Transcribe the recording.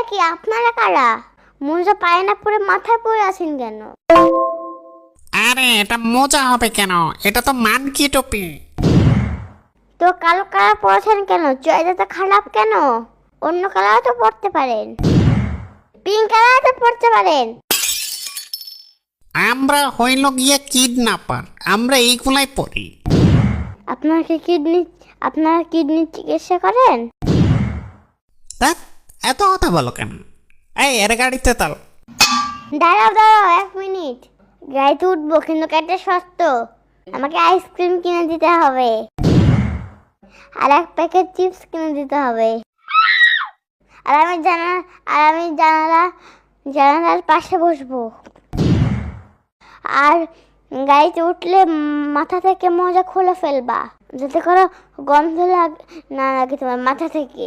কি আপনারা কারা? মোজা পায়ে না পরে মাথায় পরে আছেন কেন? আরে এটা মজা হবে কেন? এটা তো মানকি টুপি। তো কালো কালার পরেছেন কেন? চয়েস তো খারাপ কেন? অন্য কালার তো পরতে পারেন, পিঙ্ক কালার তো পরতে পারেন। আমরা হইল গিয়ে কিডন্যাপার, আমরা এইগুলাই পড়ি। আপনারা কিডনি চিকিৎসা করেন? তা এত কথা বলো কেন? এই এর গাড়িতে তাল। দাঁড়াও 1 মিনিট। গাড়িতে উঠবো কিন্তু গাড়িটা সস্ত। আমাকে আইসক্রিম কিনে দিতে হবে আর 1 প্যাকেট চিপস কিনে দিতে হবে। আর আমি জানালার পাশে বসবো। আর গাড়িতে উঠলে মাথা থেকে মোজা খুলে ফেলবা, যাতে করে গন্ধ না লাগে তোমার মাথা থেকে।